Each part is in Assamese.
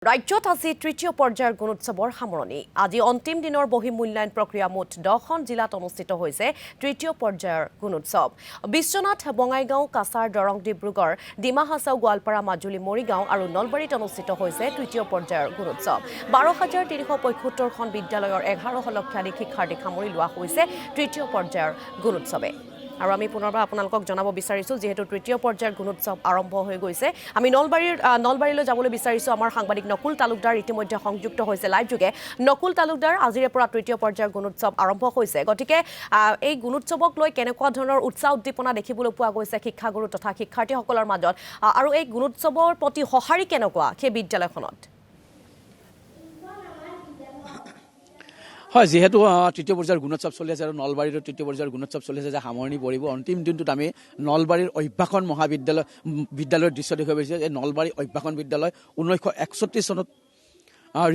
ৰাজ্যত আজি তৃতীয় পৰ্যায়ৰ গুণোৎসৱৰ সামৰণি আজি অন্তিম দিনৰ বহি মূল্যায়ন প্ৰক্ৰিয়া মুঠ 10খন জিলাত অনুষ্ঠিত হৈছে তৃতীয় পৰ্যায়ৰ গুণোৎসৱ বিশ্বনাথ বঙাইগাঁও কাছাৰ দৰং ডিব্ৰুগড় ডিমা হাছাও গোৱালপাৰা মাজুলী মৰিগাঁও আৰু নলবাৰীত অনুষ্ঠিত হৈছে তৃতীয় পৰ্যায়ৰ গুণোৎসৱ 12375খন বিদ্যালয়ৰ 11 লক্ষাধিক শিক্ষাৰ্থীক সামৰি লোৱা হৈছে তৃতীয় পৰ্যায়ৰ গুণোৎসৱে আৰু আমি পুনৰবাৰ আপোনালোকক জনাব বিচাৰিছো যেহেতু তৃতীয় পৰ্যায়ৰ গুণোৎসৱ আৰম্ভ হৈ গৈছে আমি নলবাৰীলৈ যাবলৈ বিচাৰিছো আমাৰ সাংবাদিক নকুল তালুকদাৰ ইতিমধ্যে সংযুক্ত হৈছে লাইভ যোগে নকুল তালুকদাৰ আজিৰে পৰা তৃতীয় পৰ্যায়ৰ গুণোৎসৱ আৰম্ভ হৈছে গতিকে এই গুণোৎসৱক লৈ কেনেকুৱা ধৰণৰ উৎসাহ উদ্দীপনা দেখিবলৈ পোৱা গৈছে শিক্ষাগুৰু তথা শিক্ষাৰ্থীসকলৰ মাজত আৰু এই গুণোৎসৱৰ প্ৰতি সঁহাৰি কেনেকুৱা সেই বিদ্যালয়খনত হয় যেহেতু তৃতীয় পৰ্যায়ৰ গুণোৎসৱ চলি আছে আৰু নলবাৰীৰ তৃতীয় পৰ্যায়ৰ গুণোৎসৱ চলি আছে যে সামৰণি পৰিব অন্তিম দিনটোত আমি নলবাৰীৰ অভ্যাসন মহাবিদ্যালয়ৰ দৃশ্য দেখুৱাব পাৰিছোঁ এই নলবাৰী অভ্যাসন বিদ্যালয় 1961 চনত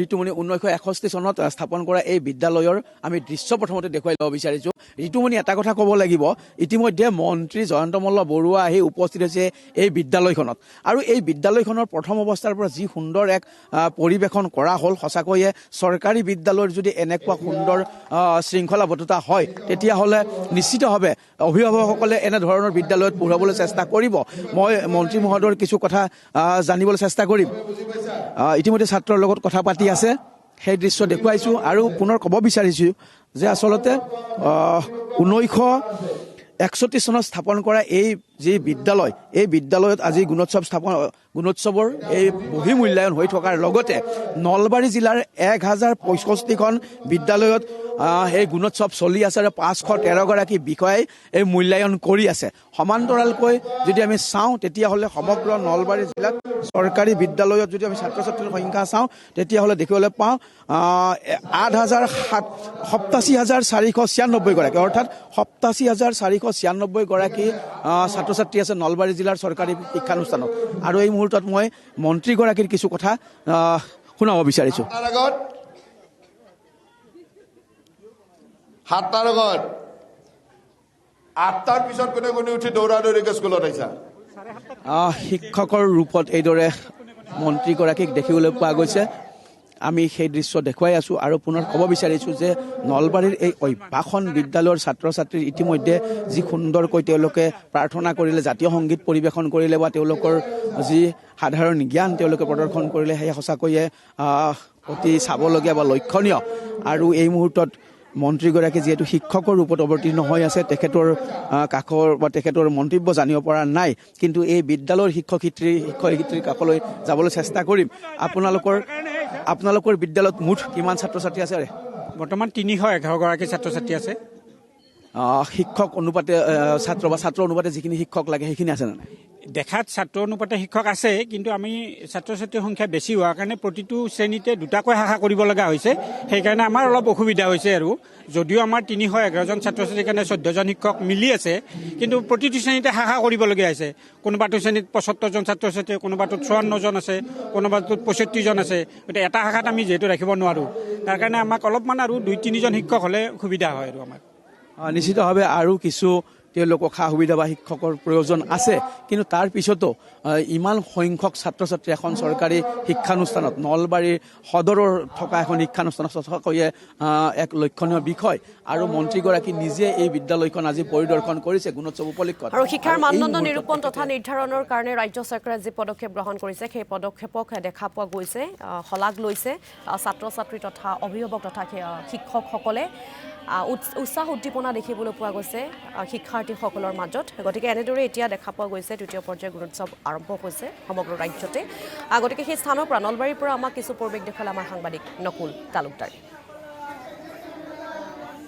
ঋতুমণি 1961 চনত স্থাপন কৰা এই বিদ্যালয়ৰ আমি দৃশ্য প্ৰথমতে দেখুৱাই ল'ব বিচাৰিছোঁ ঋতুমণি এটা কথা ক'ব লাগিব ইতিমধ্যে মন্ত্ৰী জয়ন্ত মল্ল বৰুৱা আহি উপস্থিত হৈছে এই বিদ্যালয়খনত আৰু এই বিদ্যালয়খনৰ প্ৰথম অৱস্থাৰ পৰা যি সুন্দৰ এক পৰিৱেশন কৰা হ'ল সঁচাকৈয়ে চৰকাৰী বিদ্যালয়ৰ যদি এনেকুৱা সুন্দৰ শৃংখলাবদ্ধতা হয় তেতিয়াহ'লে নিশ্চিতভাৱে অভিভাৱকসকলে এনেধৰণৰ বিদ্যালয়ত পঢ়াবলৈ চেষ্টা কৰিব মই মন্ত্ৰী মহোদয়ৰ কিছু কথা জানিবলৈ চেষ্টা কৰিম ইতিমধ্যে ছাত্ৰৰ লগত কথা পাতি আছে সেই দৃশ্য দেখুৱাইছোঁ আৰু পুনৰ ক'ব বিচাৰিছোঁ যে আচলতে 1961 চনত স্থাপন কৰা এই যি বিদ্যালয় এই বিদ্যালয়ত আজি গুণোৎসৱৰ এই বহি মূল্যায়ন হৈ থকাৰ লগতে নলবাৰী জিলাৰ 1065খন বিদ্যালয়ত এই গুণোৎসৱ চলি আছে আৰু 513গৰাকী বিষয়াই এই মূল্যায়ন কৰি আছে সমান্তৰালকৈ যদি আমি চাওঁ তেতিয়াহ'লে সমগ্ৰ নলবাৰী জিলাত চৰকাৰী বিদ্যালয়ত যদি আমি ছাত্ৰ ছাত্ৰীৰ সংখ্যা চাওঁ তেতিয়াহ'লে দেখিবলৈ পাওঁ 87,496 গৰাকী অৰ্থাৎ 87,496 গৰাকী ছাত্ৰ ছাত্ৰী আছে নলবাৰী জিলাৰ চৰকাৰী শিক্ষানুষ্ঠানত আৰু এই মুহূৰ্তত মই মন্ত্ৰীগৰাকীৰ কিছু কথা শুনাব বিচাৰিছোঁ সাতটাৰ আগত 8টাৰ পিছত কোনে কোনে উঠি দৌৰা দৌৰিকে স্কুলত আহিছা শিক্ষকৰ ৰূপত এইদৰে মন্ত্ৰীগৰাকীক দেখিবলৈ পোৱা গৈছে আমি সেই দৃশ্য দেখুৱাই আছোঁ আৰু পুনৰ ক'ব বিচাৰিছোঁ যে নলবাৰীৰ এই অভ্যাসন বিদ্যালয়ৰ ছাত্ৰ ছাত্ৰীৰ ইতিমধ্যে যি সুন্দৰকৈ তেওঁলোকে প্ৰাৰ্থনা কৰিলে জাতীয় সংগীত পৰিৱেশন কৰিলে বা তেওঁলোকৰ যি সাধাৰণ জ্ঞান তেওঁলোকে প্ৰদৰ্শন কৰিলে সেয়া সঁচাকৈয়ে অতি চাবলগীয়া বা লক্ষণীয় আৰু এই মুহূৰ্তত মন্ত্ৰীগৰাকী যিহেতু শিক্ষকৰ ৰূপত অৱতীৰ্ণ হৈ আছে তেখেতৰ কাষৰ বা তেখেতৰ মন্তব্য জানিব পৰা নাই কিন্তু এই বিদ্যালয়ৰ শিক্ষক শিক্ষয়িত্ৰীৰ কাষলৈ যাবলৈ চেষ্টা কৰিম আপোনালোকৰ বিদ্যালয়ত মুঠ কিমান ছাত্ৰ ছাত্ৰী আছে বৰ্তমান 311গৰাকী ছাত্ৰ ছাত্ৰী আছে শিক্ষক অনুপাতে ছাত্ৰ অনুপাতে যিখিনি শিক্ষক লাগে সেইখিনি আছে নে নাই দেখাত ছাত্ৰ অনুপাতে শিক্ষক আছে কিন্তু আমি ছাত্ৰ ছাত্ৰীৰ সংখ্যা বেছি হোৱাৰ কাৰণে প্ৰতিটো শ্ৰেণীতে দুটাকৈ শাখা কৰিব লগা হৈছে সেইকাৰণে আমাৰ অলপ অসুবিধা হৈছে আৰু যদিও আমাৰ 311জন ছাত্ৰ ছাত্ৰীৰ কাৰণে 14জন শিক্ষক মিলি আছে কিন্তু প্ৰতিটো শ্ৰেণীতে শাখা কৰিবলগীয়া হৈছে কোনোবাটো শ্ৰেণীত 75জন ছাত্ৰ ছাত্ৰী কোনোবাটোত 54জন আছে কোনোবাটোত 65জন আছে গতিকে এটা শাখাত আমি যিহেতু ৰাখিব নোৱাৰোঁ তাৰ কাৰণে আমাক অলপমান আৰু 2-3জন শিক্ষক হ'লে সুবিধা হয় আৰু আমাৰ নিশ্চিতভাৱে আৰু কিছু তেওঁলোকক সা সুবিধা বা শিক্ষকৰ প্ৰয়োজন আছে কিন্তু তাৰ পিছতো ইমান সংখ্যক ছাত্ৰ ছাত্ৰী এখন চৰকাৰী শিক্ষানুষ্ঠানত নলবাৰীৰ সদৰৰ থকা এখন শিক্ষানুষ্ঠানত সঁচাকৈয়ে এক লক্ষণীয় বিষয় আৰু মন্ত্ৰীগৰাকী নিজে এই বিদ্যালয়খন আজি পৰিদৰ্শন কৰিছে গুণোৎসৱ উপলক্ষে আৰু শিক্ষাৰ মানদণ্ড নিৰূপণ তথা নিৰ্ধাৰণৰ কাৰণে ৰাজ্য চৰকাৰে যি পদক্ষেপ গ্ৰহণ কৰিছে সেই পদক্ষেপক দেখা পোৱা গৈছে শলাগ লৈছে ছাত্ৰ ছাত্ৰী তথা অভিভাৱক তথা শিক্ষকসকলে উৎসাহ উদ্দীপনা দেখিবলৈ পোৱা গৈছে শিক্ষাৰ্থীসকলৰ মাজত গতিকে এনেদৰে এতিয়া দেখা পোৱা গৈছে তৃতীয় পৰ্যায়ৰ গুণোৎসৱ আৰম্ভ হৈছে সমগ্ৰ ৰাজ্যতে গতিকে সেই স্থানৰ পৰা নলবাৰীৰ পৰা আমাক কিছু পৰিৱেশ দেখুৱালে আমাৰ সাংবাদিক নকুল তালুকদাৰে